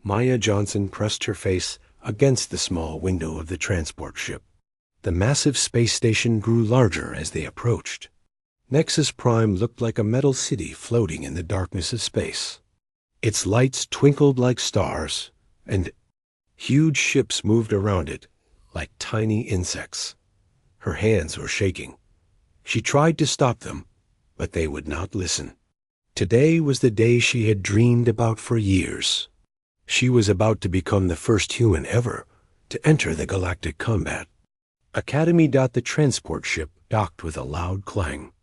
Maya Johnson pressed her face against the small window of the transport ship. The massive space station grew larger as they approached. Nexus Prime looked like a metal city floating in the darkness of space. Its lights twinkled like stars, and huge ships moved around it like tiny insects. Her hands were shaking. She tried to stop them, but they would not listen. Today was the day she had dreamed about for years. She was about to become the first human ever to enter the galactic combat. Academy. The transport ship docked with a loud clang.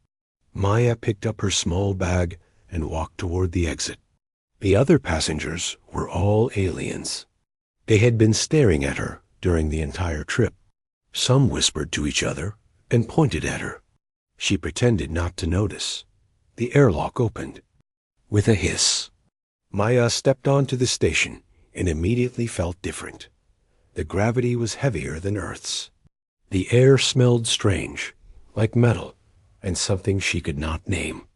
Maya picked up her small bag and walked toward the exit. The other passengers were all aliens. They had been staring at her during the entire trip. Some whispered to each other and pointed at her. She pretended not to notice. The airlock opened. With a hiss, Maya stepped onto the station and immediately felt different. The gravity was heavier than Earth's. The air smelled strange, like metal, and something she could not name.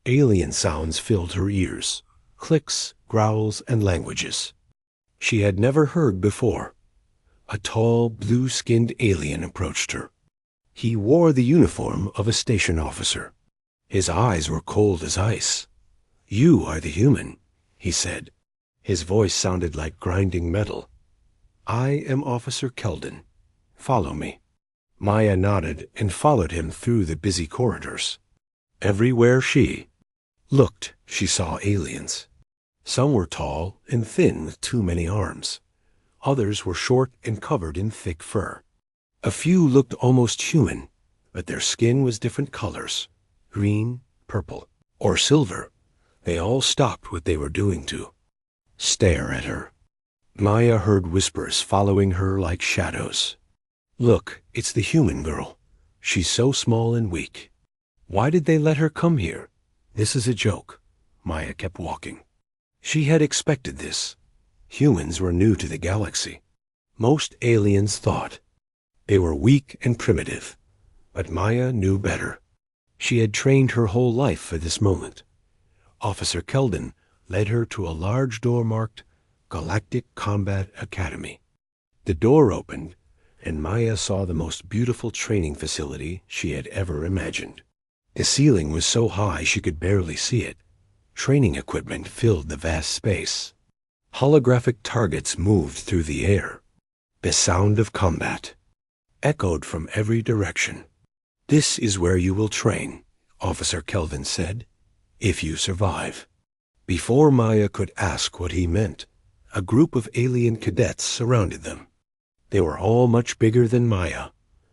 Alien sounds filled her ears, clicks, growls, and languages she had never heard before. A tall, blue-skinned alien approached her. He wore the uniform of a station officer. His eyes were cold as ice. "You are the human," he said. His voice sounded like grinding metal. "I am Officer Keldon. Follow me." Maya nodded and followed him through the busy corridors. Everywhere she looked, she saw aliens. Some were tall and thin with too many arms. Others were short and covered in thick fur. A few looked almost human, but their skin was different colors, green, purple, or silver. They all stopped what they were doing to stare at her. Maya heard whispers following her like shadows. "Look, it's the human girl. She's so small and weak. Why did they let her come here? This is a joke." Maya kept walking. She had expected this. Humans were new to the galaxy. Most aliens thought they were weak and primitive, but Maya knew better. She had trained her whole life for this moment. Officer Keldon led her to a large door marked Galactic Combat Academy. The door opened, and Maya saw the most beautiful training facility she had ever imagined. The ceiling was so high she could barely see it. Training equipment filled the vast space. Holographic targets moved through the air. The sound of combat echoed from every direction. "This is where you will train," Officer Kelvin said, "if you survive." Before Maya could ask what he meant, a group of alien cadets surrounded them. They were all much bigger than Maya.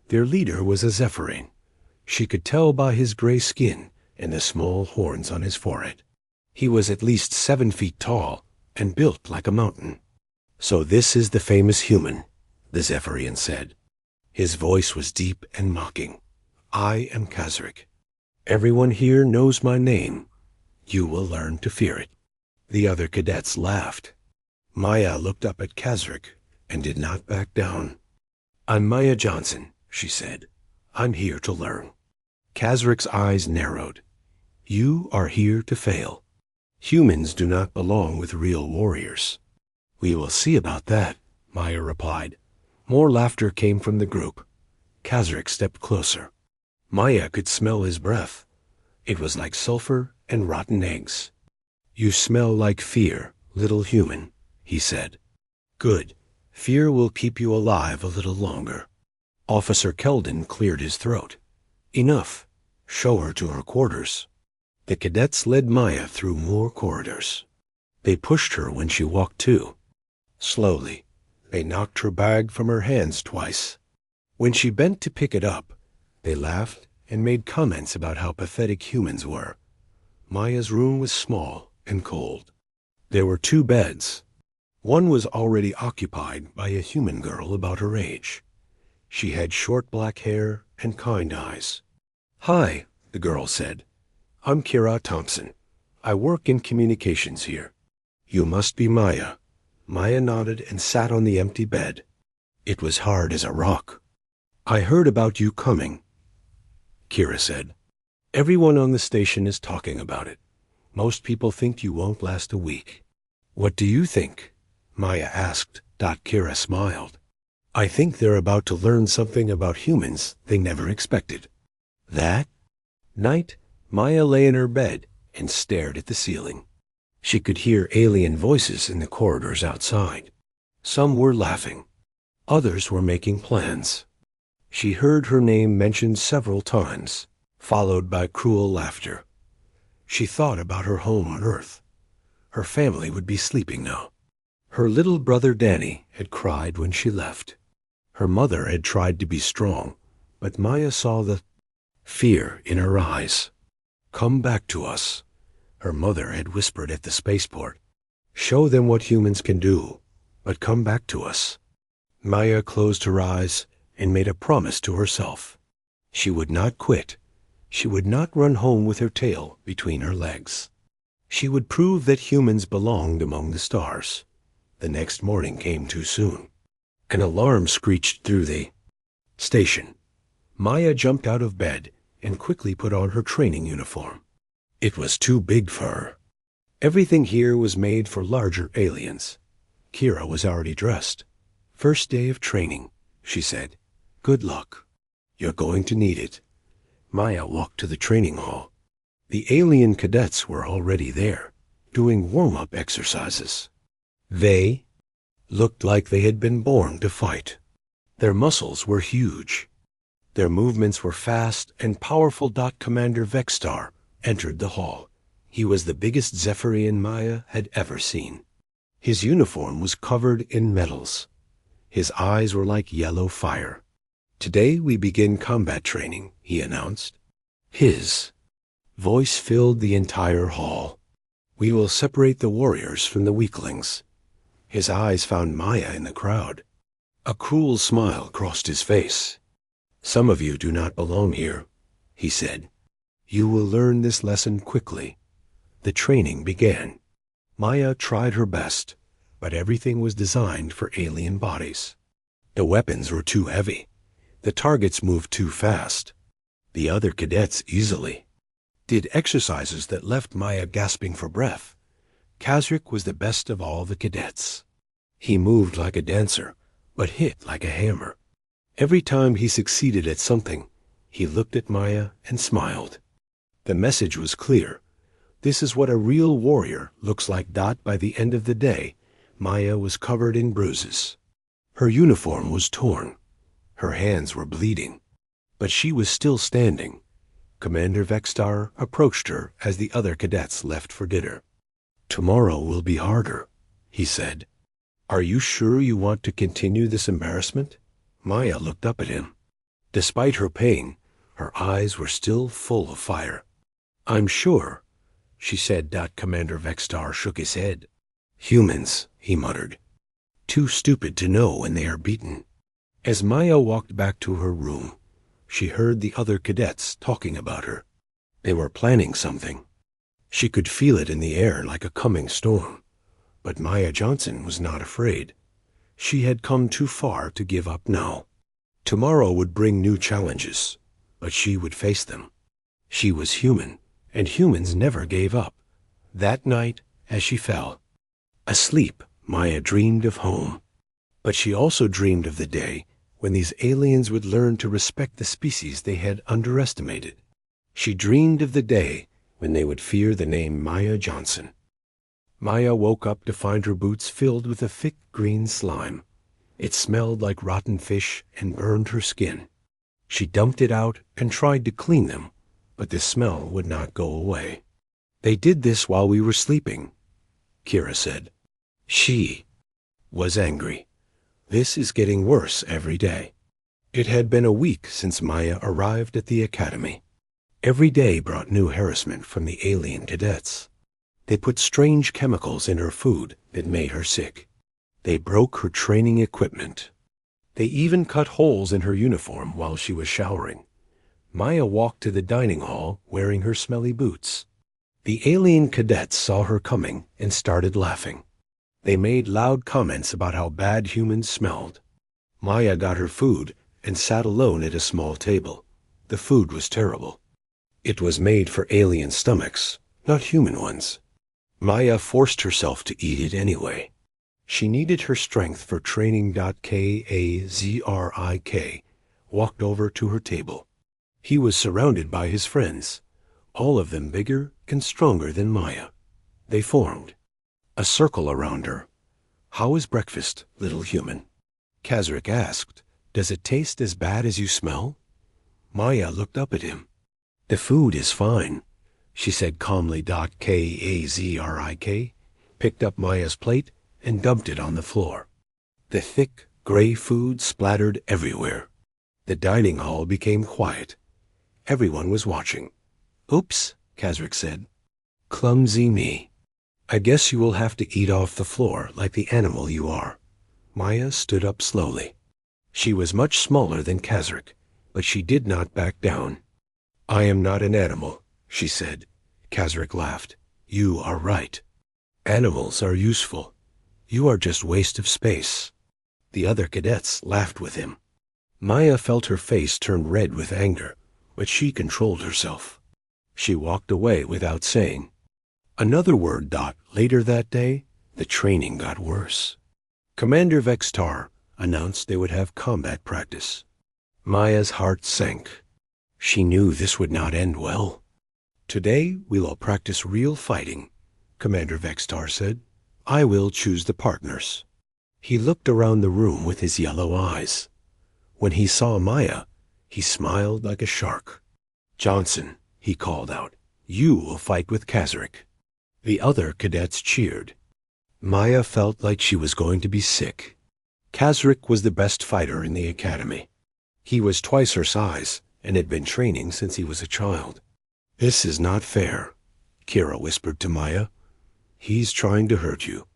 Their leader was a Zephyrin. She could tell by his gray skin and the small horns on his forehead. He was at least 7 feet tall and built like a mountain. "So this is the famous human," the Zephyrian said. His voice was deep and mocking. "I am Kazrik. Everyone here knows my name. You will learn to fear it." The other cadets laughed. Maya looked up at Kazrik and did not back down. "I'm Maya Johnson," she said. "I'm here to learn." Kazrik's eyes narrowed. "You are here to fail. Humans do not belong with real warriors." "We will see about that," Maya replied. More laughter came from the group. Kazrik stepped closer. Maya could smell his breath. It was like sulfur and rotten eggs. "You smell like fear, little human," he said. "Good. Fear will keep you alive a little longer." Officer Keldon cleared his throat. "Enough. Show her to her quarters." The cadets led Maya through more corridors. They pushed her when she walked too. Slowly, they knocked her bag from her hands twice. When she bent to pick it up, they laughed and made comments about how pathetic humans were. Maya's room was small and cold. There were 2 beds. One was already occupied by a human girl about her age. She had short black hair and kind eyes. "Hi," the girl said. "I'm Kira Thompson. I work in communications here. You must be Maya." Maya nodded and sat on the empty bed. It was hard as a rock. "I heard about you coming," Kira said. "Everyone on the station is talking about it. Most people think you won't last a week. What do you think?" Maya asked. Kira smiled. I think they're about to learn something about humans they never expected. That night, Maya lay in her bed and stared at the ceiling. She could hear alien voices in the corridors outside. Some were laughing. Others were making plans. She heard her name mentioned several times, followed by cruel laughter. She thought about her home on Earth. Her family would be sleeping now. Her little brother Danny had cried when she left. Her mother had tried to be strong, but Maya saw the fear in her eyes. Come back to us, her mother had whispered at the spaceport. Show them what humans can do, but come back to us. Maya closed her eyes and made a promise to herself. She would not quit. She would not run home with her tail between her legs. She would prove that humans belonged among the stars. The next morning came too soon. An alarm screeched through the station. Maya jumped out of bed and quickly put on her training uniform. It was too big for her. Everything here was made for larger aliens. Kira was already dressed. First day of training, she said. Good luck. You're going to need it. Maya walked to the training hall. The alien cadets were already there, doing warm-up exercises. They looked like they had been born to fight. Their muscles were huge. Their movements were fast and powerful. Commander Vexstar entered the hall. He was the biggest Zephyrian Maya had ever seen. His uniform was covered in medals. His eyes were like yellow fire. Today we begin combat training, he announced. His voice filled the entire hall. We will separate the warriors from the weaklings. His eyes found Maya in the crowd. A cruel smile crossed his face. Some of you do not belong here, he said. You will learn this lesson quickly. The training began. Maya tried her best, but everything was designed for alien bodies. The weapons were too heavy. The targets moved too fast. The other cadets easily did exercises that left Maya gasping for breath. Kazrik was the best of all the cadets. He moved like a dancer, but hit like a hammer. Every time he succeeded at something, he looked at Maya and smiled. The message was clear. This is what a real warrior looks like. By the end of the day, Maya was covered in bruises. Her uniform was torn. Her hands were bleeding. But she was still standing. Commander Vexstar approached her as the other cadets left for dinner. Tomorrow will be harder, he said. Are you sure you want to continue this embarrassment? Maya looked up at him. Despite her pain, her eyes were still full of fire. I'm sure, she said. Commander Vexstar shook his head. Humans, he muttered. Too stupid to know when they are beaten. As Maya walked back to her room, she heard the other cadets talking about her. They were planning something. She could feel it in the air like a coming storm. But Maya Johnson was not afraid. She had come too far to give up now. Tomorrow would bring new challenges, but she would face them. She was human, and humans never gave up. That night, as she fell asleep, Maya dreamed of home. But she also dreamed of the day when these aliens would learn to respect the species they had underestimated. She dreamed of the day when they would fear the name Maya Johnson. Maya woke up to find her boots filled with a thick green slime. It smelled like rotten fish and burned her skin. She dumped it out and tried to clean them, but the smell would not go away. They did this while we were sleeping, Kira said. She was angry. This is getting worse every day. It had been a week since Maya arrived at the academy. Every day brought new harassment from the alien cadets. They put strange chemicals in her food that made her sick. They broke her training equipment. They even cut holes in her uniform while she was showering. Maya walked to the dining hall wearing her smelly boots. The alien cadets saw her coming and started laughing. They made loud comments about how bad humans smelled. Maya got her food and sat alone at a small table. The food was terrible. It was made for alien stomachs, not human ones. Maya forced herself to eat it anyway. She needed her strength for training. Kazrik walked over to her table. He was surrounded by his friends, all of them bigger and stronger than Maya. They formed a circle around her. "How is breakfast, little human?" Kazrik asked. "Does it taste as bad as you smell?" Maya looked up at him. "The food is fine," she said calmly. Kazrik picked up Maya's plate and dumped it on the floor. The thick, gray food splattered everywhere. The dining hall became quiet. Everyone was watching. "Oops," Kazrik said. "Clumsy me. I guess you will have to eat off the floor like the animal you are." Maya stood up slowly. She was much smaller than Kazrik, but she did not back down. "I am not an animal," she said. Kazrik laughed. "You are right. Animals are useful. You are just waste of space." The other cadets laughed with him. Maya felt her face turn red with anger, but she controlled herself. She walked away without saying another word. Later that day, the training got worse. Commander Vextar announced they would have combat practice. Maya's heart sank. She knew this would not end well. "Today we will practice real fighting," Commander Vextar said. "I will choose the partners." He looked around the room with his yellow eyes. When he saw Maya, he smiled like a shark. "Johnson," he called out, "you will fight with Kazrik." The other cadets cheered. Maya felt like she was going to be sick. Kazrik was the best fighter in the academy. He was twice her size and had been training since he was a child. "This is not fair," Kira whispered to Maya. "He's trying to hurt you."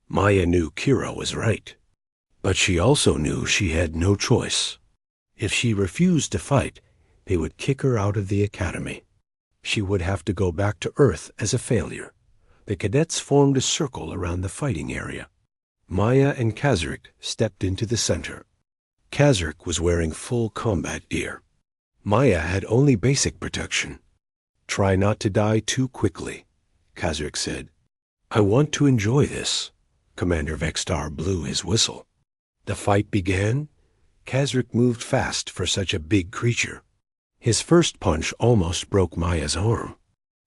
Maya knew Kira was right, but she also knew she had no choice. If she refused to fight, they would kick her out of the academy. She would have to go back to Earth as a failure. The cadets formed a circle around the fighting area. Maya and Kazrik stepped into the center. Kazrik was wearing full combat gear. Maya had only basic protection. "Try not to die too quickly," Kazrik said. "I want to enjoy this." Commander Vextar blew his whistle. The fight began. Kazrik moved fast for such a big creature. His first punch almost broke Maya's arm.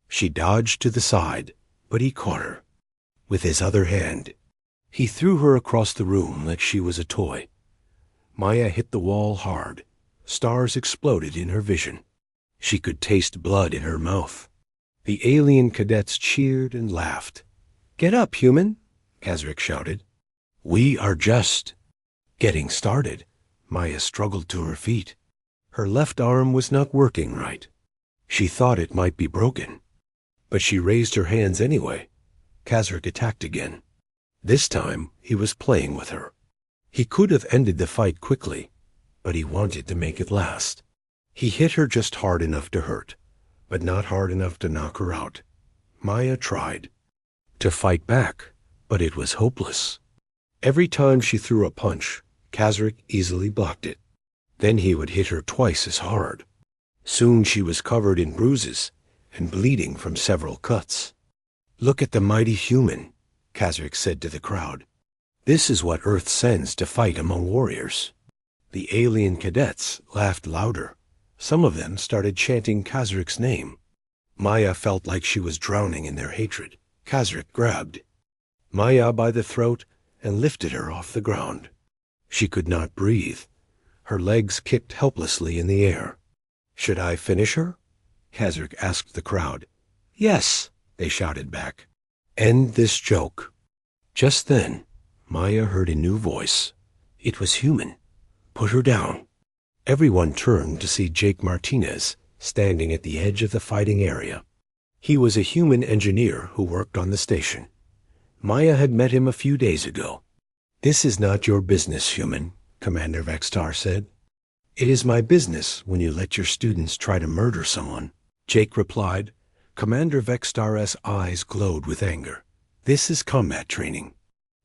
She dodged to the side, but he caught her. With his other hand, he threw her across the room like she was a toy. Maya hit the wall hard. Stars exploded in her vision. She could taste blood in her mouth. The alien cadets cheered and laughed. "Get up, human," Kazrik shouted. "We are just getting started." Maya struggled to her feet. Her left arm was not working right. She thought it might be broken. But she raised her hands anyway. Kazrik attacked again. This time, he was playing with her. He could have ended the fight quickly, but he wanted to make it last. He hit her just hard enough to hurt, but not hard enough to knock her out. Maya tried to fight back, but it was hopeless. Every time she threw a punch, Kazrik easily blocked it. Then he would hit her twice as hard. Soon she was covered in bruises and bleeding from several cuts. "Look at the mighty human," Kazrik said to the crowd. "This is what Earth sends to fight among warriors." The alien cadets laughed louder. Some of them started chanting Kazrik's name. Maya felt like she was drowning in their hatred. Kazrik grabbed Maya by the throat and lifted her off the ground. She could not breathe. Her legs kicked helplessly in the air. "Should I finish her?" Kazrik asked the crowd. "Yes," they shouted back. "End this joke." Just then, Maya heard a new voice. It was human. "Put her down." Everyone turned to see Jake Martinez standing at the edge of the fighting area. He was a human engineer who worked on the station. Maya had met him a few days ago. "This is not your business, human," Commander Vextar said. "It is my business when you let your students try to murder someone," Jake replied. Commander Vextar's eyes glowed with anger. "This is combat training.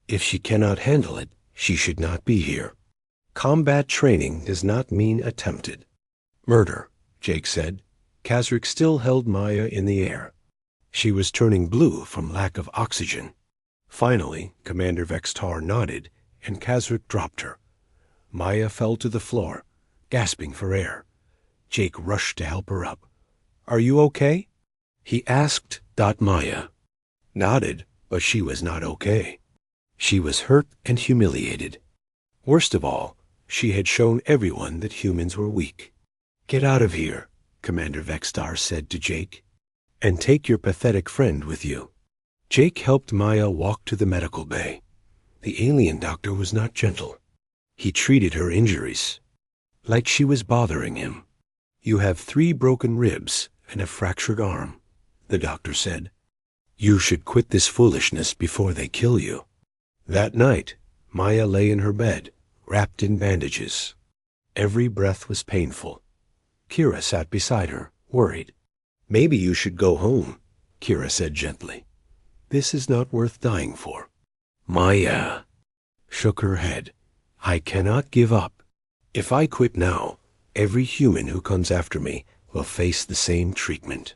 If she cannot handle it, she should not be here. Combat training does not mean attempted murder," Jake said. Kazrik still held Maya in the air. She was turning blue from lack of oxygen. Finally, Commander Vextar nodded, and Kazric dropped her. Maya fell to the floor, gasping for air. Jake rushed to help her up. "Are you okay?" he asked. Maya nodded, but she was not okay. She was hurt and humiliated. Worst of all, she had shown everyone that humans were weak. "Get out of here," Commander Vextar said to Jake, "and take your pathetic friend with you." Jake helped Maya walk to the medical bay. The alien doctor was not gentle. He treated her injuries like she was bothering him. "You have 3 broken ribs and a fractured arm," the doctor said. "You should quit this foolishness before they kill you." That night, Maya lay in her bed, wrapped in bandages. Every breath was painful. Kira sat beside her, worried. "Maybe you should go home," Kira said gently. "This is not worth dying for." Maya shook her head. "I cannot give up. If I quit now, every human who comes after me will face the same treatment.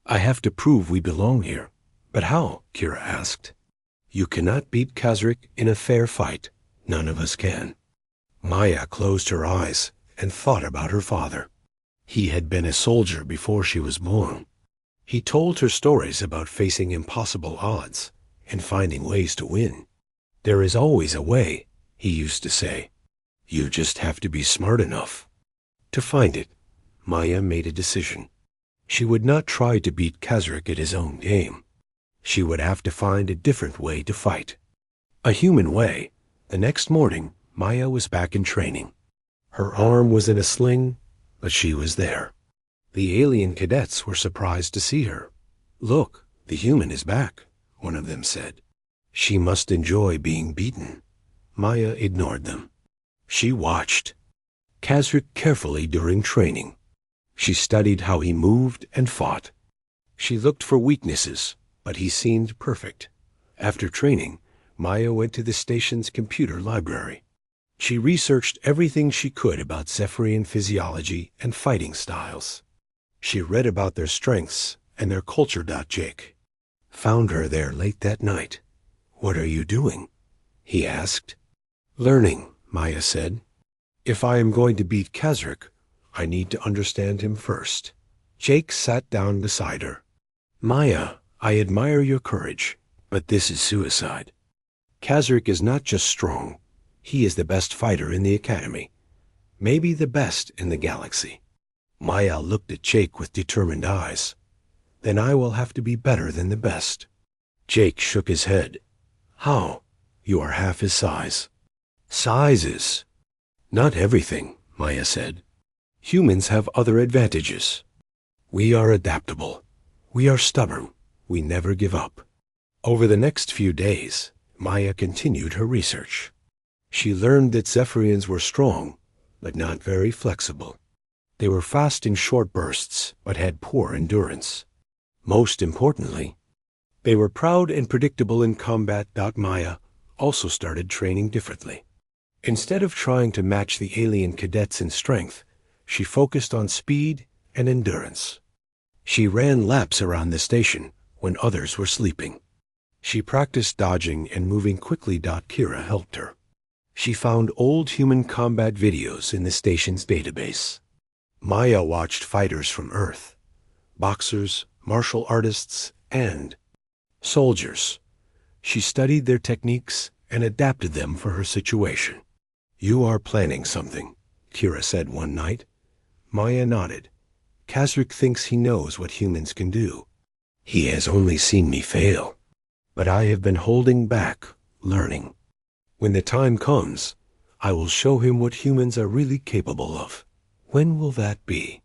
I have to prove we belong here." "But how?" Kira asked. "You cannot beat Kazric in a fair fight. None of us can." Maya closed her eyes and thought about her father. He had been a soldier before she was born. He told her stories about facing impossible odds and finding ways to win. "There is always a way," he used to say. "You just have to be smart enough." To find it, Maya made a decision. She would not try to beat Kazric at his own game. She would have to find a different way to fight. A human way. The next morning, Maya was back in training. Her arm was in a sling, but she was there. The alien cadets were surprised to see her. "Look, the human is back," one of them said. She must enjoy being beaten. Maya ignored them. She watched Kazric carefully during training. She studied how he moved and fought. She looked for weaknesses, but he seemed perfect. After training, Maya went to the station's computer library. She researched everything she could about Zephyrian physiology and fighting styles. She read about their strengths and their culture. Jake found her there late that night. "What are you doing?" he asked. "Learning," Maya said. "If I am going to beat Kazric, I need to understand him first." Jake sat down beside her. "Maya, I admire your courage, but this is suicide. Kazric is not just strong. He is the best fighter in the academy. Maybe the best in the galaxy." Maya looked at Jake with determined eyes. "Then I will have to be better than the best." Jake shook his head. "How? You are half his size." "Size is not everything," Maya said. "Humans have other advantages. We are adaptable. We are stubborn. We never give up." Over the next few days, Maya continued her research. She learned that Zephyrians were strong, but not very flexible. They were fast in short bursts, but had poor endurance. Most importantly, they were proud and predictable in combat. Maya also started training differently. Instead of trying to match the alien cadets in strength, she focused on speed and endurance. She ran laps around the station when others were sleeping. She practiced dodging and moving quickly. Kira helped her. She found old human combat videos in the station's database. Maya watched fighters from Earth, boxers, martial artists, and soldiers. She studied their techniques and adapted them for her situation. "You are planning something," Kira said one night. Maya nodded. "Kazric thinks he knows what humans can do. He has only seen me fail. But I have been holding back, learning. When the time comes, I will show him what humans are really capable of." "When will that be?"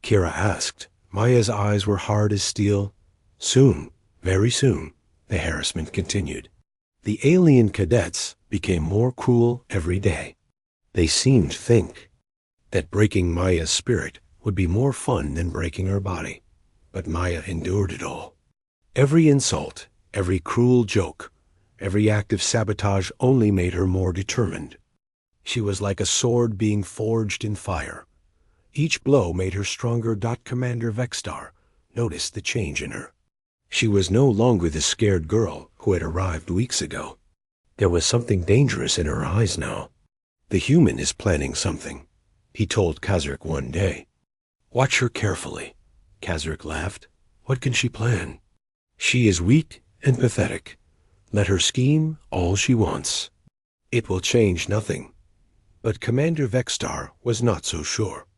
Kira asked. Maya's eyes were hard as steel. "Soon, very soon," the harassment continued. The alien cadets became more cruel every day. They seemed to think that breaking Maya's spirit would be more fun than breaking her body. But Maya endured it all. Every insult, every cruel joke, every act of sabotage only made her more determined. She was like a sword being forged in fire. Each blow made her stronger. Commander Vextar noticed the change in her. She was no longer the scared girl who had arrived weeks ago. There was something dangerous in her eyes now. "The human is planning something," he told Kazark one day. "Watch her carefully." Kazark laughed. "What can she plan?" "She is weak and pathetic. Let her scheme all she wants. It will change nothing." But Commander Vexstar was not so sure.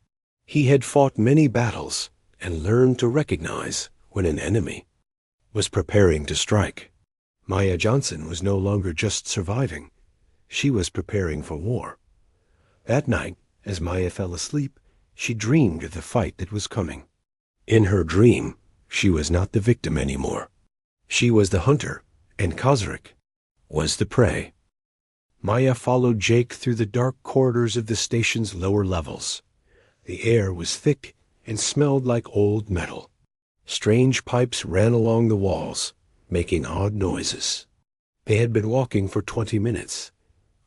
He had fought many battles and learned to recognize when an enemy was preparing to strike. Maya Johnson was no longer just surviving. She was preparing for war. That night, as Maya fell asleep, she dreamed of the fight that was coming. In her dream, she was not the victim anymore. She was the hunter, and Kazark was the prey. Maya followed Jake through the dark corridors of the station's lower levels. The air was thick and smelled like old metal. Strange pipes ran along the walls, making odd noises. They had been walking for 20 minutes.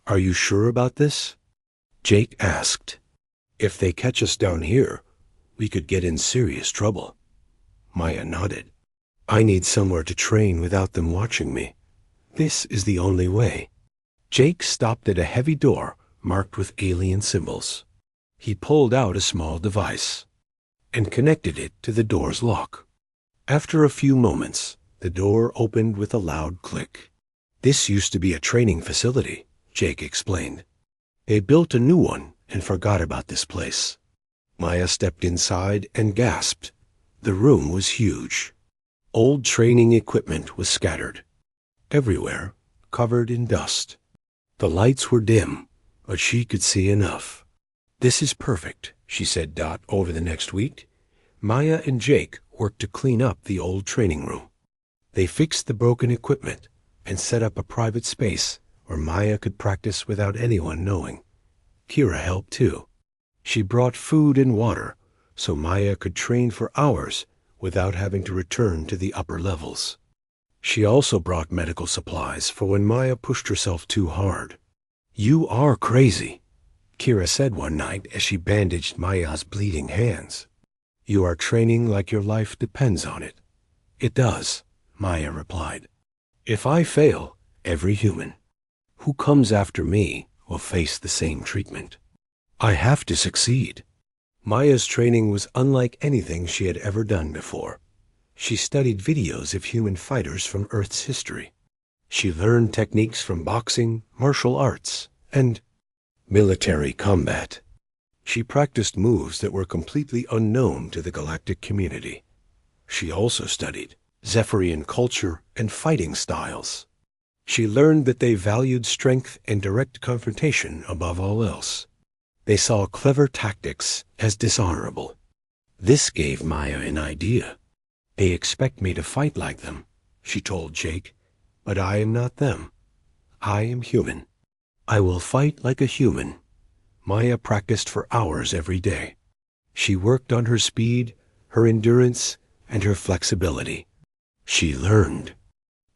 "Are you sure about this?" Jake asked. "If they catch us down here, we could get in serious trouble." Maya nodded. "I need somewhere to train without them watching me. This is the only way." Jake stopped at a heavy door marked with alien symbols. He pulled out a small device and connected it to the door's lock. After a few moments, the door opened with a loud click. "This used to be a training facility," Jake explained. "They built a new one and forgot about this place." Maya stepped inside and gasped. The room was huge. Old training equipment was scattered everywhere, covered in dust. The lights were dim, but she could see enough. "This is perfect," she said over the next week. Maya and Jake worked to clean up the old training room. They fixed the broken equipment and set up a private space where Maya could practice without anyone knowing. Kira helped too. She brought food and water so Maya could train for hours without having to return to the upper levels. She also brought medical supplies for when Maya pushed herself too hard. "You are crazy," Kira said one night as she bandaged Maya's bleeding hands. "You are training like your life depends on it." "It does," Maya replied. "If I fail, every human who comes after me will face the same treatment. I have to succeed." Maya's training was unlike anything she had ever done before. She studied videos of human fighters from Earth's history. She learned techniques from boxing, martial arts, and military combat. She practiced moves that were completely unknown to the galactic community. She also studied Zephyrian culture and fighting styles. She learned that they valued strength and direct confrontation above all else. They saw clever tactics as dishonorable. This gave Maya an idea. "They expect me to fight like them," she told Jake, "but I am not them. I am human. I will fight like a human." Maya practiced for hours every day. She worked on her speed, her endurance, and her flexibility. She learned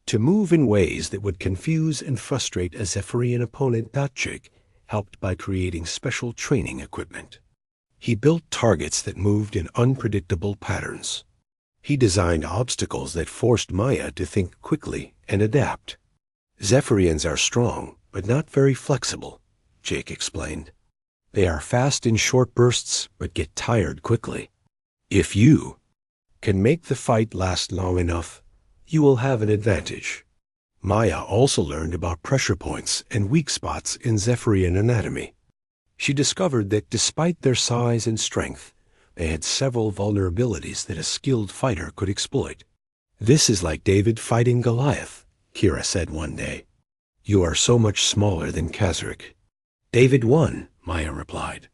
to move in ways that would confuse and frustrate a Zephyrian opponent. Jake helped by creating special training equipment. He built targets that moved in unpredictable patterns. He designed obstacles that forced Maya to think quickly and adapt. "Zephyrians are strong, but not very flexible," Jake explained. "They are fast in short bursts, but get tired quickly. If you can make the fight last long enough, you will have an advantage." Maya also learned about pressure points and weak spots in Zephyrian anatomy. She discovered that despite their size and strength, they had several vulnerabilities that a skilled fighter could exploit. "This is like David fighting Goliath," Kira said one day. "You are so much smaller than Kazark." "David won," Maya replied.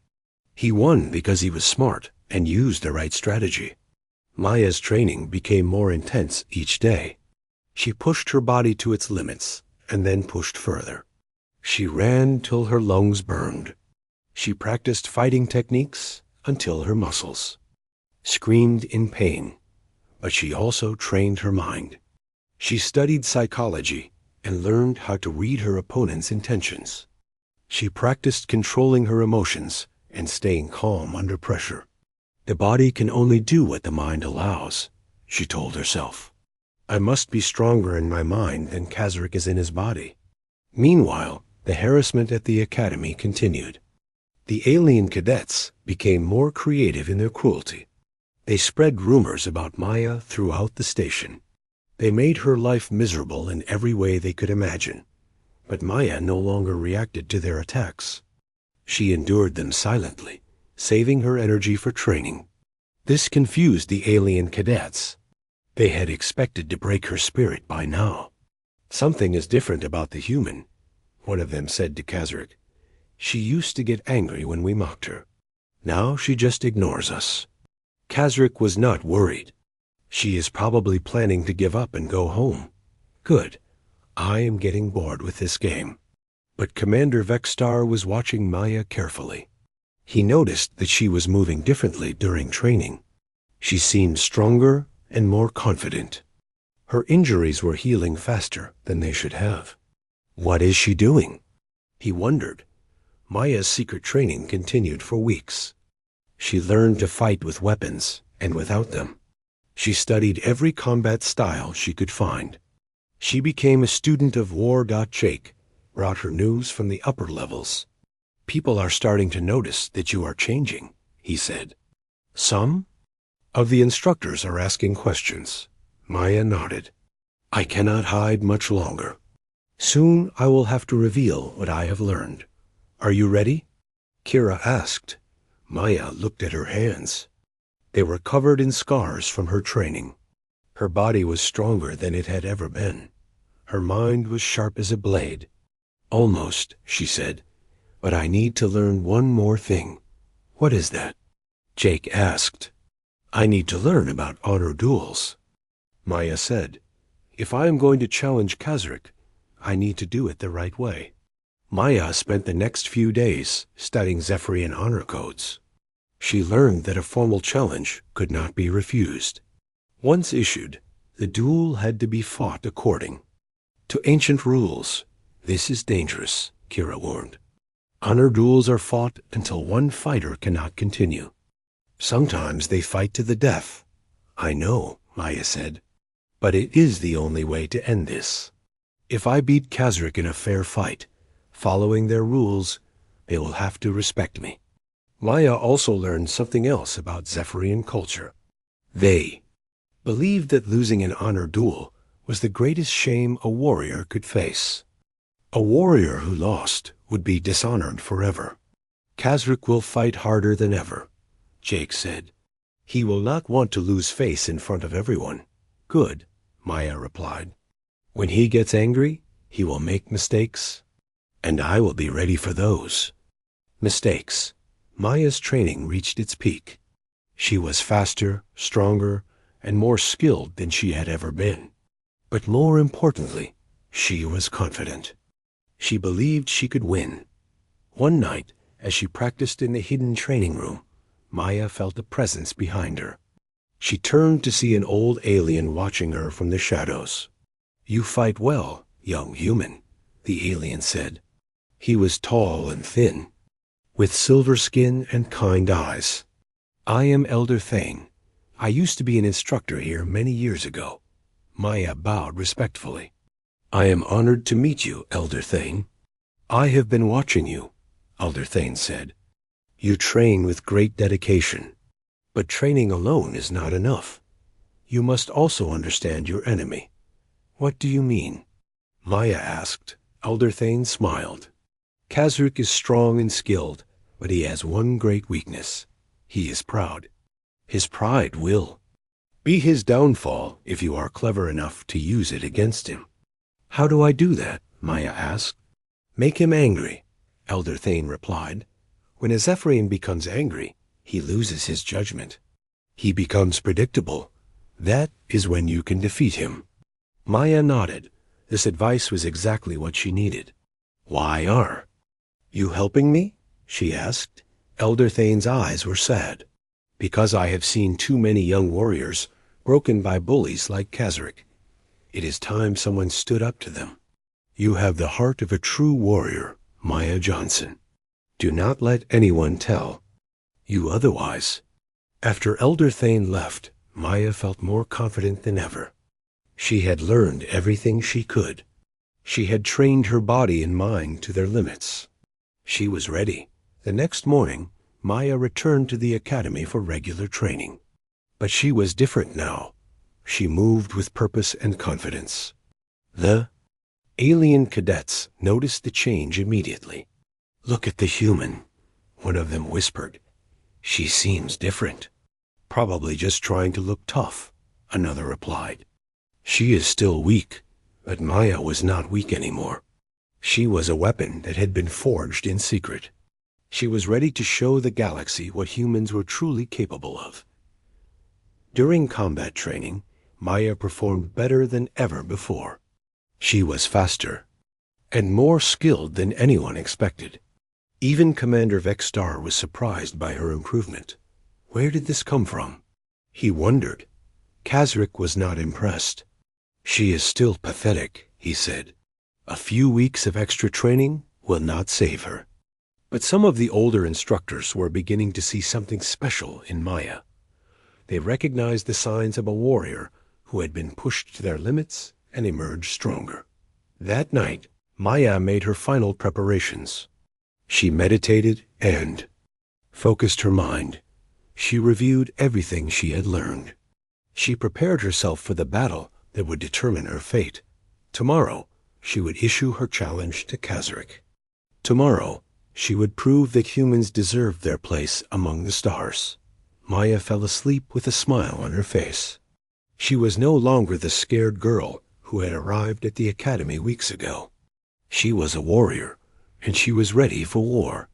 "He won because he was smart and used the right strategy." Maya's training became more intense each day. She pushed her body to its limits and then pushed further. She ran till her lungs burned. She practiced fighting techniques until her muscles screamed in pain, but she also trained her mind. She studied psychology and learned how to read her opponent's intentions. She practiced controlling her emotions and staying calm under pressure. "The body can only do what the mind allows," she told herself. I must be stronger in my mind than Kazric is in his body. Meanwhile, the harassment at the academy continued. The alien cadets became more creative in their cruelty. They spread rumors about Maya throughout the station. They made her life miserable in every way they could imagine. But Maya no longer reacted to their attacks. She endured them silently, saving her energy for training. This confused the alien cadets. They had expected to break her spirit by now. Something is different about the human, one of them said to Kazric. She used to get angry when we mocked her. Now she just ignores us. Kazric was not worried. She is probably planning to give up and go home. Good. I am getting bored with this game. But Commander Vexstar was watching Maya carefully. He noticed that she was moving differently during training. She seemed stronger and more confident. Her injuries were healing faster than they should have. What is she doing? He wondered. Maya's secret training continued for weeks. She learned to fight with weapons and without them. She studied every combat style she could find. She became a student of War. Jake brought her news from the upper levels. People are starting to notice that you are changing, he said. Some of the instructors are asking questions. Maya nodded. I cannot hide much longer. Soon I will have to reveal what I have learned. Are you ready? Kira asked. Maya looked at her hands. They were covered in scars from her training. Her body was stronger than it had ever been. Her mind was sharp as a blade. Almost, she said, but I need to learn one more thing. What is that? Jake asked. I need to learn about honor duels. Maya said, if I am going to challenge Kazric, I need to do it the right way. Maya spent the next few days studying Zephyrian honor codes. She learned that a formal challenge could not be refused. Once issued, the duel had to be fought according to ancient rules. This is dangerous, Kira warned. Honor duels are fought until one fighter cannot continue. Sometimes they fight to the death. I know, Maya said, but it is the only way to end this. If I beat Kazric in a fair fight, following their rules, they will have to respect me. Maya also learned something else about Zephyrian culture. They believed that losing an honor duel was the greatest shame a warrior could face. A warrior who lost would be dishonored forever. Kazric will fight harder than ever, Jake said. He will not want to lose face in front of everyone. Good, Maya replied. When he gets angry, he will make mistakes, and I will be ready for those. Mistakes. Maya's training reached its peak. She was faster, stronger, and more skilled than she had ever been. But more importantly, she was confident. She believed she could win. One night, as she practiced in the hidden training room, Maya felt a presence behind her. She turned to see an old alien watching her from the shadows. You fight well, young human, the alien said. He was tall and thin, with silver skin and kind eyes. I am Elder Thane. I used to be an instructor here many years ago. Maya bowed respectfully. I am honored to meet you, Elder Thane. I have been watching you, Elder Thane said. You train with great dedication, but training alone is not enough. You must also understand your enemy. What do you mean? Maya asked. Elder Thane smiled. Kazric is strong and skilled, but he has one great weakness. He is proud. His pride will be his downfall if you are clever enough to use it against him. How do I do that? Maya asked. Make him angry, Elder Thane replied. When a Zephyrian becomes angry, he loses his judgment. He becomes predictable. That is when you can defeat him. Maya nodded. This advice was exactly what she needed. Why are you helping me? She asked. Elder Thane's eyes were sad. Because I have seen too many young warriors broken by bullies like Kazric. It is time someone stood up to them. You have the heart of a true warrior, Maya Johnson. Do not let anyone tell you otherwise. After Elder Thane left, Maya felt more confident than ever. She had learned everything she could. She had trained her body and mind to their limits. She was ready. The next morning, Maya returned to the academy for regular training. But she was different now. She moved with purpose and confidence. The alien cadets noticed the change immediately. "Look at the human," one of them whispered. "She seems different." "Probably just trying to look tough," another replied. "She is still weak," but Maya was not weak anymore. She was a weapon that had been forged in secret. She was ready to show the galaxy what humans were truly capable of. During combat training, Maya performed better than ever before. She was faster and more skilled than anyone expected. Even Commander Vexstar was surprised by her improvement. Where did this come from? He wondered. Kazrik was not impressed. "She is still pathetic," he said. "A few weeks of extra training will not save her." But some of the older instructors were beginning to see something special in Maya. They recognized the signs of a warrior who had been pushed to their limits and emerged stronger. That night, Maya made her final preparations. She meditated and focused her mind. She reviewed everything she had learned. She prepared herself for the battle that would determine her fate. Tomorrow, she would issue her challenge to Kazrik. Tomorrow, she would prove that humans deserved their place among the stars. Maya fell asleep with a smile on her face. She was no longer the scared girl who had arrived at the academy weeks ago. She was a warrior, and she was ready for war.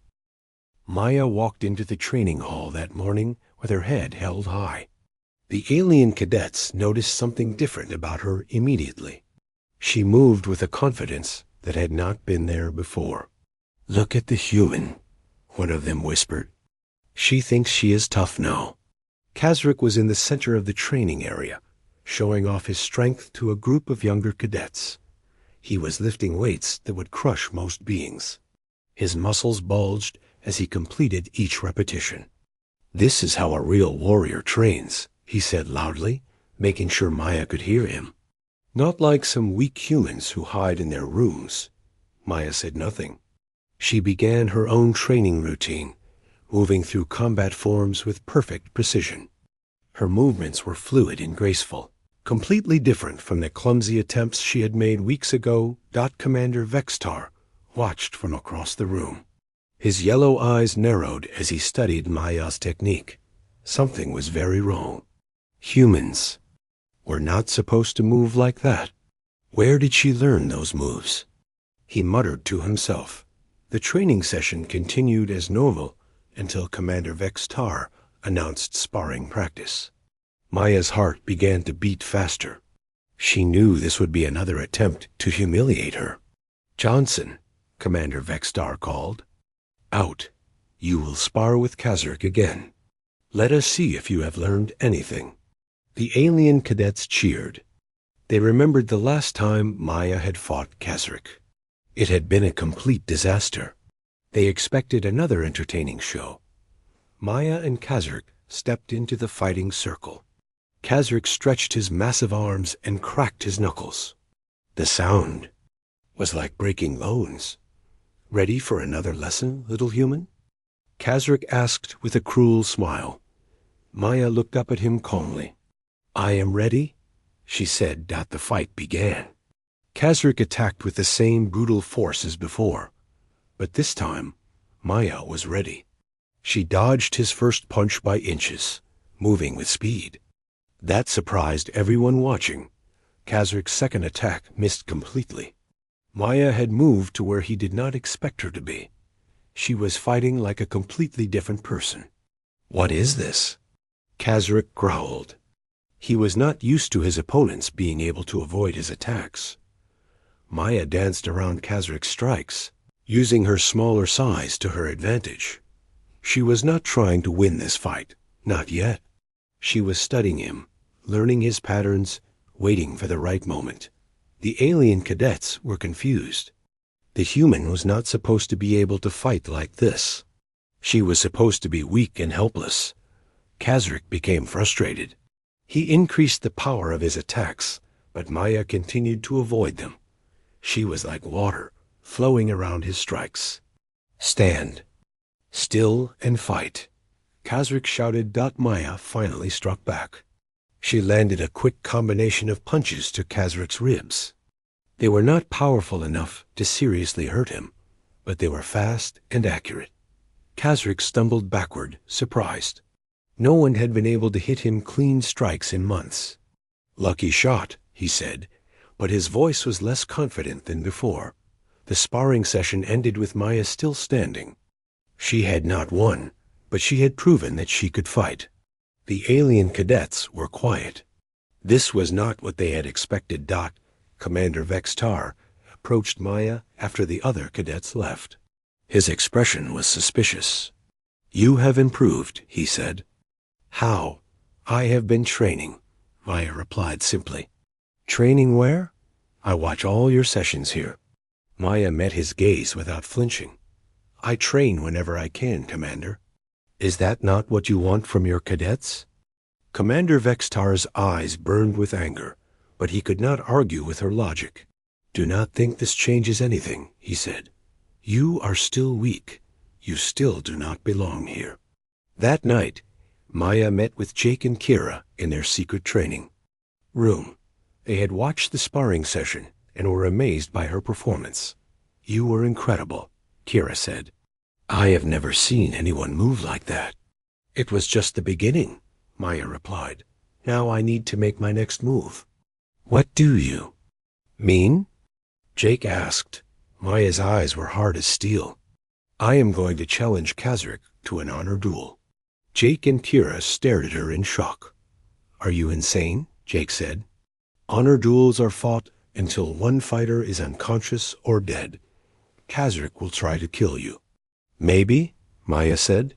Maya walked into the training hall that morning with her head held high. The alien cadets noticed something different about her immediately. She moved with a confidence that had not been there before. "Look at the human," one of them whispered. "She thinks she is tough now." Kazrik was in the center of the training area, showing off his strength to a group of younger cadets. He was lifting weights that would crush most beings. His muscles bulged as he completed each repetition. "This is how a real warrior trains," he said loudly, making sure Maya could hear him. "Not like some weak humans who hide in their rooms." Maya said nothing. She began her own training routine, moving through combat forms with perfect precision. Her movements were fluid and graceful, completely different from the clumsy attempts she had made weeks ago. Commander Vexstar watched from across the room. His yellow eyes narrowed as he studied Maya's technique. Something was very wrong. Humans were not supposed to move like that. Where did she learn those moves? He muttered to himself. The training session continued as normal until Commander Vexstar announced sparring practice. Maya's heart began to beat faster. She knew this would be another attempt to humiliate her. "Johnson," Commander Vexstar called. "Out. You will spar with Kazrik again. Let us see if you have learned anything." The alien cadets cheered. They remembered the last time Maya had fought Kazrik. It had been a complete disaster. They expected another entertaining show. Maya and Kazrik stepped into the fighting circle. Kazrik stretched his massive arms and cracked his knuckles. The sound was like breaking bones. "Ready for another lesson, little human?" Kazrik asked with a cruel smile. Maya looked up at him calmly. "I am ready," she said. The fight began. Kazrik attacked with the same brutal force as before, but this time Maya was ready. She dodged his first punch by inches, moving with speed. That surprised everyone watching. Kazrik's second attack missed completely. Maya had moved to where he did not expect her to be. She was fighting like a completely different person. "What is this?" Kazrik growled. He was not used to his opponents being able to avoid his attacks. Maya danced around Kazrik's strikes, using her smaller size to her advantage. She was not trying to win this fight, not yet. She was studying him, learning his patterns, waiting for the right moment. The alien cadets were confused. The human was not supposed to be able to fight like this. She was supposed to be weak and helpless. Kazrik became frustrated. He increased the power of his attacks, but Maya continued to avoid them. She was like water, flowing around his strikes. "Stand still and fight," Kazrik shouted. Maya finally struck back. She landed a quick combination of punches to Kazrik's ribs. They were not powerful enough to seriously hurt him, but they were fast and accurate. Kazrik stumbled backward, surprised. No one had been able to hit him clean strikes in months. "Lucky shot," he said, but his voice was less confident than before. The sparring session ended with Maya still standing. She had not won, but she had proven that she could fight. The alien cadets were quiet. This was not what they had expected. Commander Vextar approached Maya after the other cadets left. His expression was suspicious. "You have improved," he said. "How?" "I have been training," Maya replied simply. "Training where?" "I watch all your sessions here." Maya met his gaze without flinching. "I train whenever I can, Commander." "Is that not what you want from your cadets?" Commander Vextar's eyes burned with anger, but he could not argue with her logic. "Do not think this changes anything," he said. "You are still weak. You still do not belong here." That night, Maya met with Jake and Kira in their secret training room. They had watched the sparring session and were amazed by her performance. "You were incredible," Kira said. "I have never seen anyone move like that." "It was just the beginning," Maya replied. "Now I need to make my next move." "What do you mean?" Jake asked. Maya's eyes were hard as steel. "I am going to challenge Kazrik to an honor duel." Jake and Kira stared at her in shock. "Are you insane?" Jake said. "Honor duels are fought until one fighter is unconscious or dead. Kazrik will try to kill you." "Maybe," Maya said.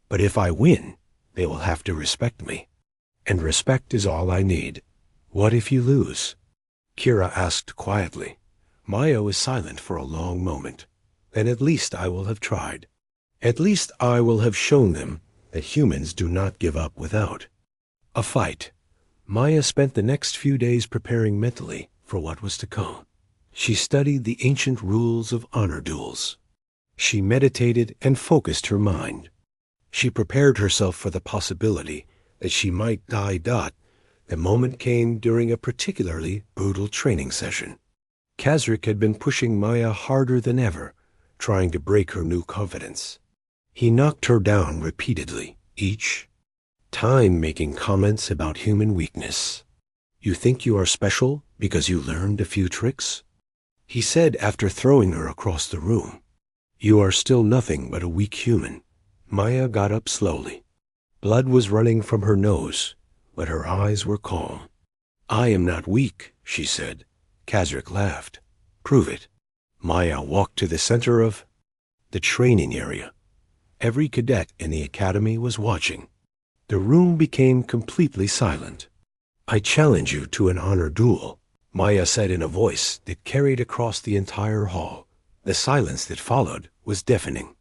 "But if I win, they will have to respect me. And respect is all I need." "What if you lose?" Kira asked quietly. Maya was silent for a long moment. "Then at least I will have tried. At least I will have shown them that humans do not give up without a fight." Maya spent the next few days preparing mentally for what was to come. She studied the ancient rules of honor duels. She meditated and focused her mind. She prepared herself for the possibility that she might die. The moment came during a particularly brutal training session. Kazrik had been pushing Maya harder than ever, trying to break her new confidence. He knocked her down repeatedly, each time making comments about human weakness. "You think you are special because you learned a few tricks?" he said after throwing her across the room. "You are still nothing but a weak human." Maya got up slowly. Blood was running from her nose, but her eyes were calm. "I am not weak," she said. Kazrik laughed. "Prove it." Maya walked to the center of the training area. Every cadet in the academy was watching. The room became completely silent. "I challenge you to an honor duel," Maya said in a voice that carried across the entire hall. The silence that followed was deafening.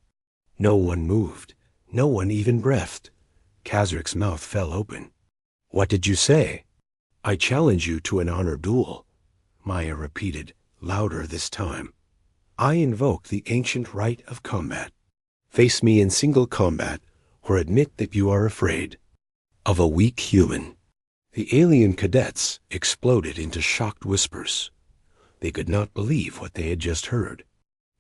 No one moved. No one even breathed. Kazrik's mouth fell open. "What did you say?" "I challenge you to an honor duel," Maya repeated, louder this time. "I invoke the ancient right of combat. Face me in single combat, or admit that you are afraid of a weak human." The alien cadets exploded into shocked whispers. They could not believe what they had just heard.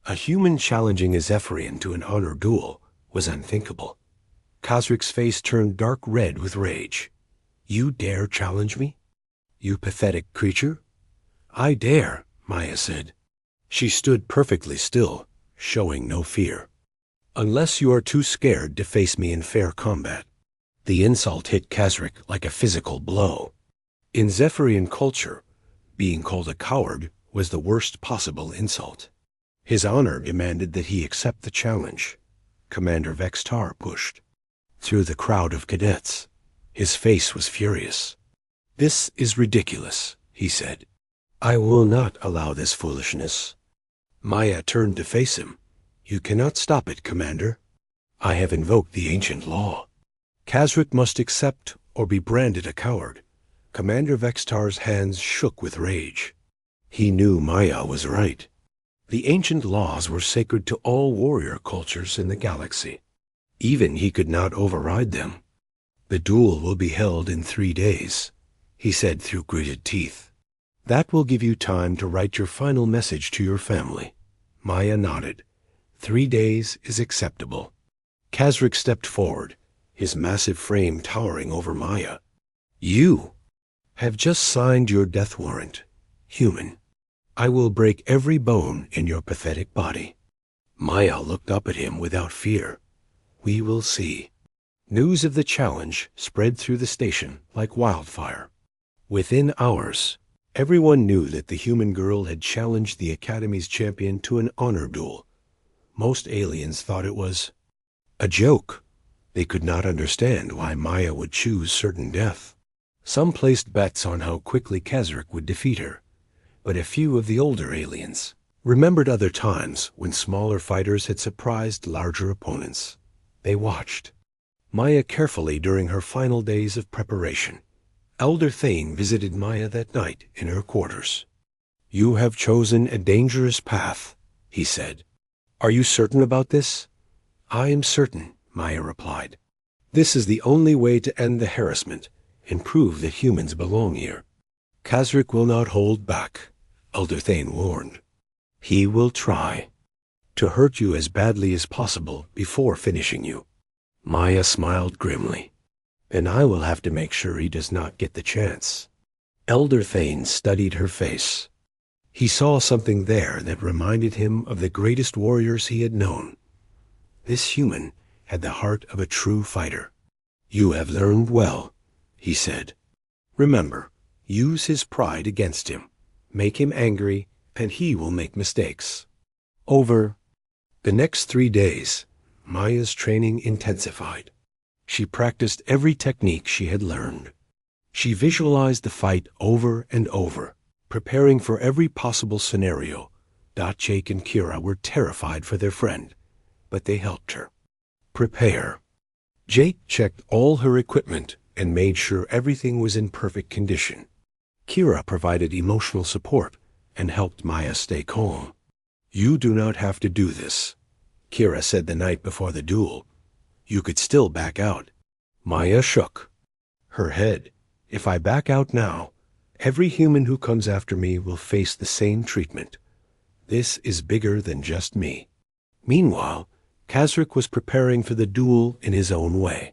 A human challenging a Zephyrian to an honor duel was unthinkable. Kazrik's face turned dark red with rage. "You dare challenge me? You pathetic creature?" "I dare," Maya said. She stood perfectly still, showing no fear. "Unless you are too scared to face me in fair combat." The insult hit Kazrik like a physical blow. In Zephyrian culture, being called a coward was the worst possible insult. His honor demanded that he accept the challenge. Commander Vextar pushed through the crowd of cadets. His face was furious. "This is ridiculous," he said. "I will not allow this foolishness." Maya turned to face him. "You cannot stop it, Commander. I have invoked the ancient law. Kazrik must accept or be branded a coward. Commander Vextar's hands shook with rage. He knew Maya was right. The ancient laws were sacred to all warrior cultures in the galaxy. Even he could not override them. "The duel will be held in 3 days," he said through gritted teeth. "That will give you time to write your final message to your family." Maya nodded. 3 days is acceptable. Kazric stepped forward, his massive frame towering over Maya. "You have just signed your death warrant, human. I will break every bone in your pathetic body." Maya looked up at him without fear. "We will see." News of the challenge spread through the station like wildfire. Within hours, everyone knew that the human girl had challenged the Academy's champion to an honor duel. Most aliens thought it was a joke. They could not understand why Maya would choose certain death. Some placed bets on how quickly Kazric would defeat her, but a few of the older aliens remembered other times when smaller fighters had surprised larger opponents. They watched Maya carefully during her final days of preparation. Elder Thane visited Maya that night in her quarters. "You have chosen a dangerous path," he said. "Are you certain about this?" "I am certain," Maya replied. "This is the only way to end the harassment and prove that humans belong here." "Kazric will not hold back," Elder Thane warned. "He will try to hurt you as badly as possible before finishing you." Maya smiled grimly. "And I will have to make sure he does not get the chance." Elder Thane studied her face. He saw something there that reminded him of the greatest warriors he had known. This human had the heart of a true fighter. "You have learned well," he said. "Remember, use his pride against him. Make him angry, and he will make mistakes." Over the next 3 days, Maya's training intensified. She practiced every technique she had learned. She visualized the fight over and over, preparing for every possible scenario. Jake and Kira were terrified for their friend, but they helped her prepare. Jake checked all her equipment and made sure everything was in perfect condition. Kira provided emotional support and helped Maya stay calm. "You do not have to do this," Kira said the night before the duel. "You could still back out." Maya shook her head. "If I back out now, every human who comes after me will face the same treatment. This is bigger than just me." Meanwhile, Kazric was preparing for the duel in his own way.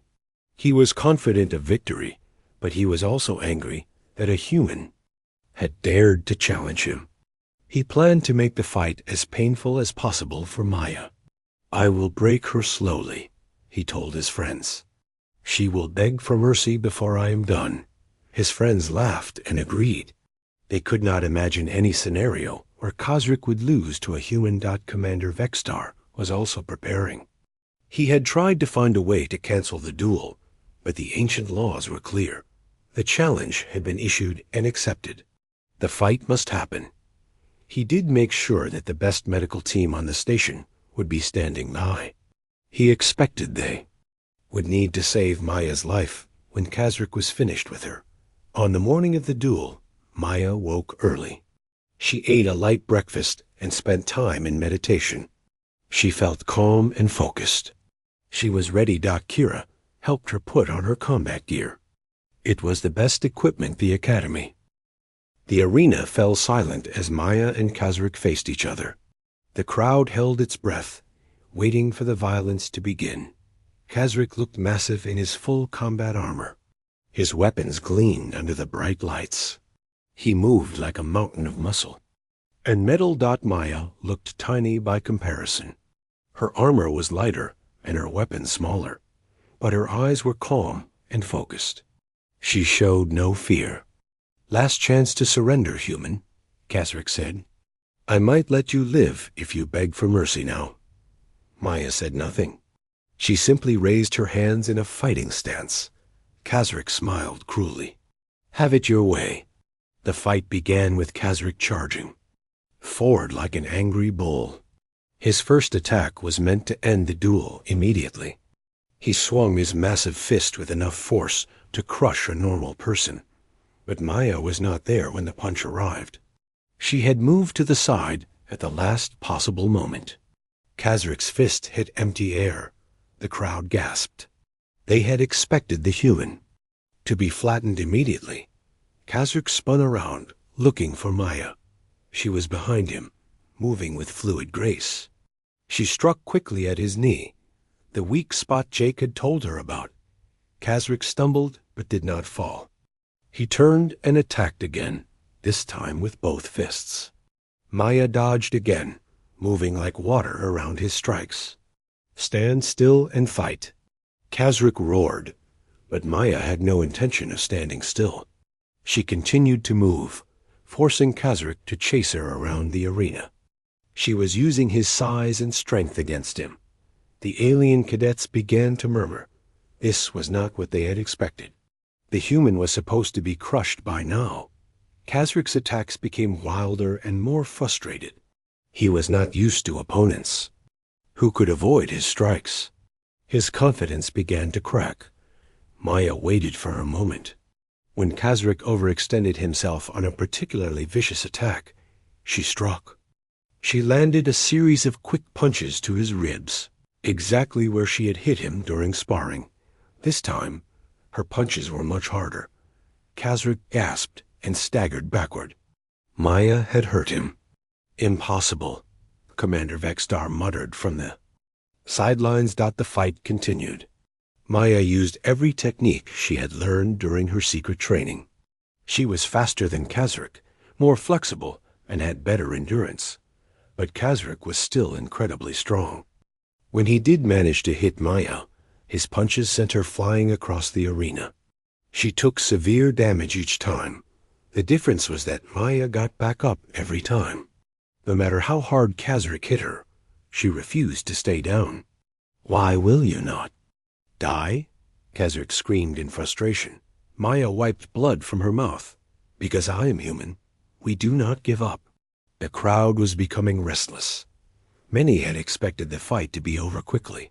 He was confident of victory, but he was also angry that a human had dared to challenge him. He planned to make the fight as painful as possible for Maya. "I will break her slowly," he told his friends. "She will beg for mercy before I am done." His friends laughed and agreed. They could not imagine any scenario where Kazric would lose to a human. Commander Vextar was also preparing. He had tried to find a way to cancel the duel, but the ancient laws were clear. The challenge had been issued and accepted. The fight must happen. He did make sure that the best medical team on the station would be standing by. He expected they would need to save Maya's life when Kazric was finished with her. On the morning of the duel, Maya woke early. She ate a light breakfast and spent time in meditation. She felt calm and focused. She was ready. Kira helped her put on her combat gear. It was the best equipment the Academy. The arena fell silent as Maya and Kazric faced each other. The crowd held its breath, waiting for the violence to begin. Kazric looked massive in his full combat armor. His weapons gleamed under the bright lights. He moved like a mountain of muscle. And metal. Maya looked tiny by comparison. Her armor was lighter and her weapons smaller, but her eyes were calm and focused. She showed no fear. "Last chance to surrender, human," Kazric said. "I might let you live if you beg for mercy now." Maya said nothing. She simply raised her hands in a fighting stance. Kazric smiled cruelly. "Have it your way." The fight began with Kazric charging forward like an angry bull. His first attack was meant to end the duel immediately. He swung his massive fist with enough force to crush a normal person, but Maya was not there when the punch arrived. She had moved to the side at the last possible moment. Kazrick's fist hit empty air. The crowd gasped. They had expected the human to be flattened immediately. Kazrick spun around, looking for Maya. She was behind him, moving with fluid grace. She struck quickly at his knee, the weak spot Jake had told her about. Kazrick stumbled but did not fall. He turned and attacked again, this time with both fists. Maya dodged again, moving like water around his strikes. "Stand still and fight." Kazrick roared, but Maya had no intention of standing still. She continued to move, forcing Kazrick to chase her around the arena. She was using his size and strength against him. The alien cadets began to murmur. This was not what they had expected. The human was supposed to be crushed by now. Kazrick's attacks became wilder and more frustrated. He was not used to opponents who could avoid his strikes. His confidence began to crack. Maya waited for a moment. When Kazrick overextended himself on a particularly vicious attack, she struck. She landed a series of quick punches to his ribs, exactly where she had hit him during sparring. This time, her punches were much harder. Kazrick gasped and staggered backward. Maya had hurt him. "Impossible," Commander Vexstar muttered from the sidelines. The fight continued. Maya used every technique she had learned during her secret training. She was faster than Kazrick, more flexible, and had better endurance. But Kazrick was still incredibly strong. When he did manage to hit Maya, his punches sent her flying across the arena. She took severe damage each time. The difference was that Maya got back up every time. No matter how hard Kazrick hit her, she refused to stay down. "Why will you not die?" Kazrick screamed in frustration. Maya wiped blood from her mouth. "Because I am human, we do not give up." The crowd was becoming restless. Many had expected the fight to be over quickly.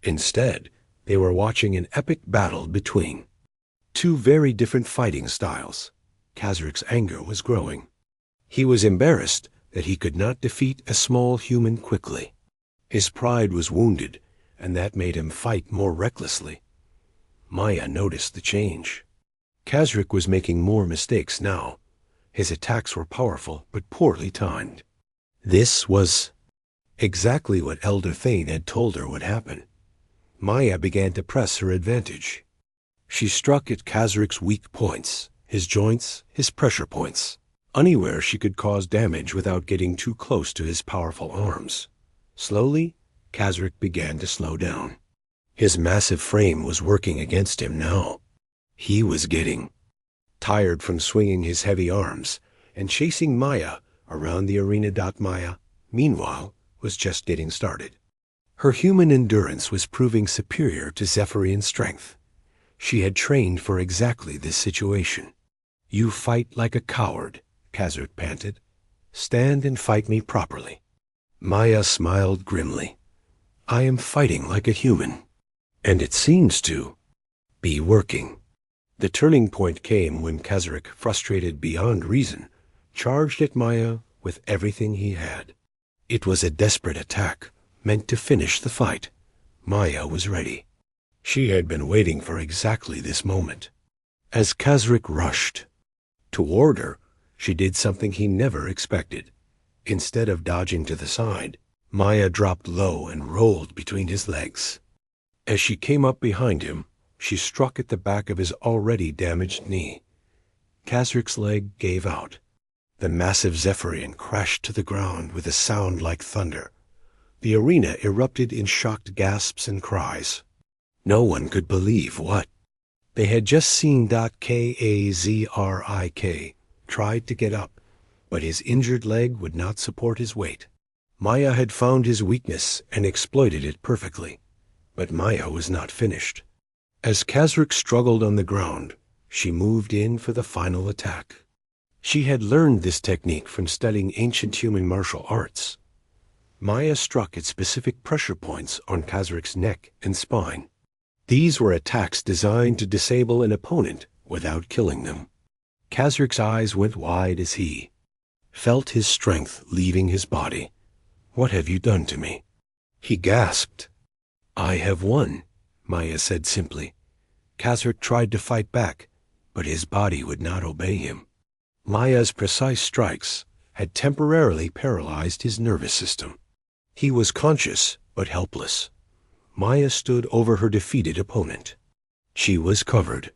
Instead, they were watching an epic battle between two very different fighting styles. Kazrick's anger was growing. He was embarrassed that he could not defeat a small human quickly. His pride was wounded, and that made him fight more recklessly. Maya noticed the change. Kazrick was making more mistakes now. His attacks were powerful but poorly timed. This was exactly what Elder Thane had told her would happen. Maya began to press her advantage. She struck at Kazrick's weak points, his joints, his pressure points, anywhere she could cause damage without getting too close to his powerful arms. Slowly, Kazrick began to slow down. His massive frame was working against him now. He was getting tired from swinging his heavy arms and chasing Maya around the arena. Maya, meanwhile, was just getting started. Her human endurance was proving superior to Zephyrian strength. She had trained for exactly this situation. "You fight like a coward," Kazrick panted. "Stand and fight me properly." Maya smiled grimly. "I am fighting like a human, and it seems to be working." The turning point came when Kazrick, frustrated beyond reason, charged at Maya with everything he had. It was a desperate attack, meant to finish the fight. Maya was ready. She had been waiting for exactly this moment. As Kazrick rushed toward her, she did something he never expected. Instead of dodging to the side, Maya dropped low and rolled between his legs. As she came up behind him, she struck at the back of his already damaged knee. Kazrick's leg gave out. The massive Zephyrian crashed to the ground with a sound like thunder. The arena erupted in shocked gasps and cries. No one could believe what they had just seen. Kazrick tried to get up, but his injured leg would not support his weight. Maya had found his weakness and exploited it perfectly. But Maya was not finished. As Kazrick struggled on the ground, she moved in for the final attack. She had learned this technique from studying ancient human martial arts. Maya struck at specific pressure points on Kazrick's neck and spine. These were attacks designed to disable an opponent without killing them. Kazrick's eyes went wide as he felt his strength leaving his body. "What have you done to me?" he gasped. "I have won," Maya said simply. Kazrick tried to fight back, but his body would not obey him. Maya's precise strikes had temporarily paralyzed his nervous system. He was conscious but helpless. Maya stood over her defeated opponent. She was covered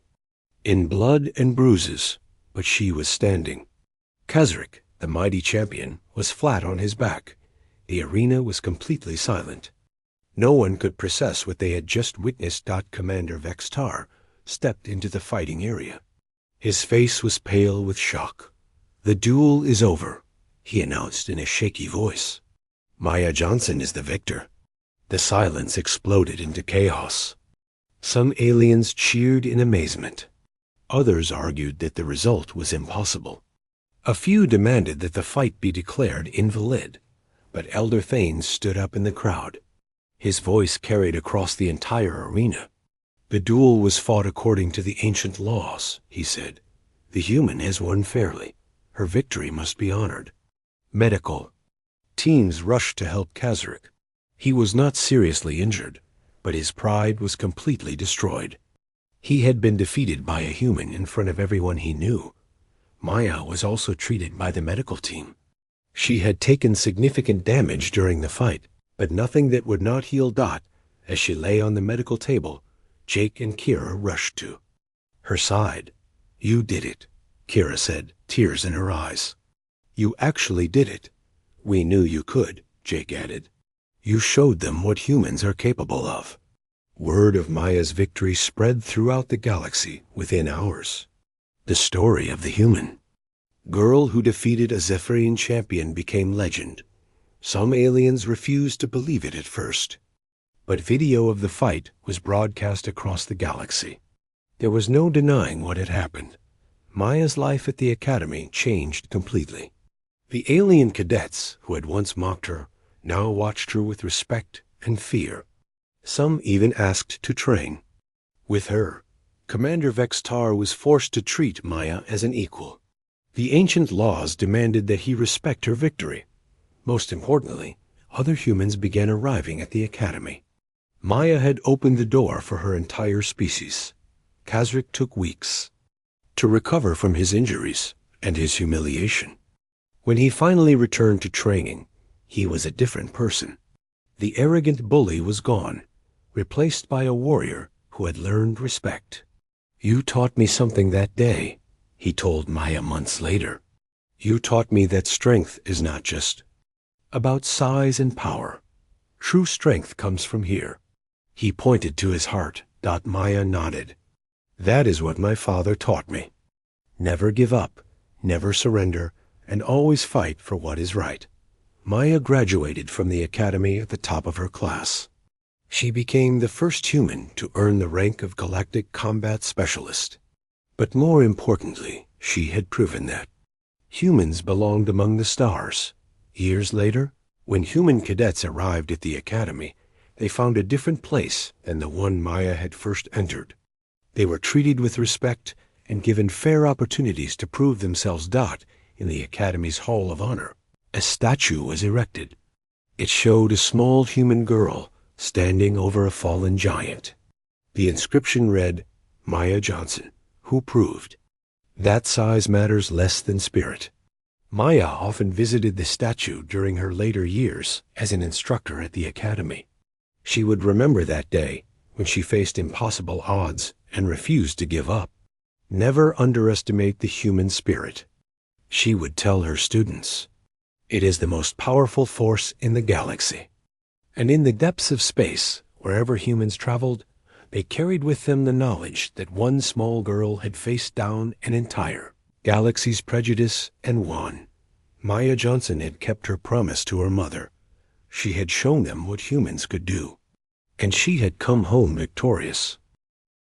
in blood and bruises, but she was standing. Kazrick, the mighty champion, was flat on his back. The arena was completely silent. No one could process what they had just witnessed. Commander Vextar stepped into the fighting area. His face was pale with shock. "The duel is over," he announced in a shaky voice. "Maya Johnson is the victor." The silence exploded into chaos. Some aliens cheered in amazement. Others argued that the result was impossible. A few demanded that the fight be declared invalid, but Elder Thanes stood up in the crowd. His voice carried across the entire arena. "The duel was fought according to the ancient laws," he said. "The human has won fairly. Her victory must be honored." Medical teams rushed to help Kazrick. He was not seriously injured, but his pride was completely destroyed. He had been defeated by a human in front of everyone he knew. Maya was also treated by the medical team. She had taken significant damage during the fight, but nothing that would not heal. As she lay on the medical table, Jake and Kira rushed to her side. "You did it," Kira said, tears in her eyes. "You actually did it." "We knew you could," Jake added. "You showed them what humans are capable of." Word of Maya's victory spread throughout the galaxy within hours. The story of the human girl who defeated a Zephyrian champion became legend. Some aliens refused to believe it at first, but video of the fight was broadcast across the galaxy. There was no denying what had happened. Maya's life at the academy changed completely. The alien cadets who had once mocked her now watched her with respect and fear. Some even asked to train with her. Commander Vextar was forced to treat Maya as an equal. The ancient laws demanded that he respect her victory. Most importantly, other humans began arriving at the academy. Maya had opened the door for her entire species. Kazrick took weeks to recover from his injuries and his humiliation. When he finally returned to training, he was a different person. The arrogant bully was gone, replaced by a warrior who had learned respect. "You taught me something that day," he told Maya months later. "You taught me that strength is not just about size and power. True strength comes from here." He pointed to his heart. Maya nodded. "That is what my father taught me. Never give up, never surrender, and always fight for what is right." Maya graduated from the academy at the top of her class. She became the first human to earn the rank of Galactic Combat Specialist. But more importantly, she had proven that humans belonged among the stars. Years later, when human cadets arrived at the academy, they found a different place than the one Maya had first entered. They were treated with respect and given fair opportunities to prove themselves. In the academy's Hall of Honor, a statue was erected. It showed a small human girl standing over a fallen giant. The inscription read, "Maya Johnson, who proved that size matters less than spirit." Maya often visited the statue during her later years as an instructor at the academy. She would remember that day when she faced impossible odds and refused to give up. Never underestimate the human spirit, she would tell her students. It is the most powerful force in the galaxy. And in the depths of space, wherever humans traveled, they carried with them the knowledge that one small girl had faced down an entire galaxy's prejudice and won. Maya Johnson had kept her promise to her mother. She had shown them what humans could do. And she had come home victorious.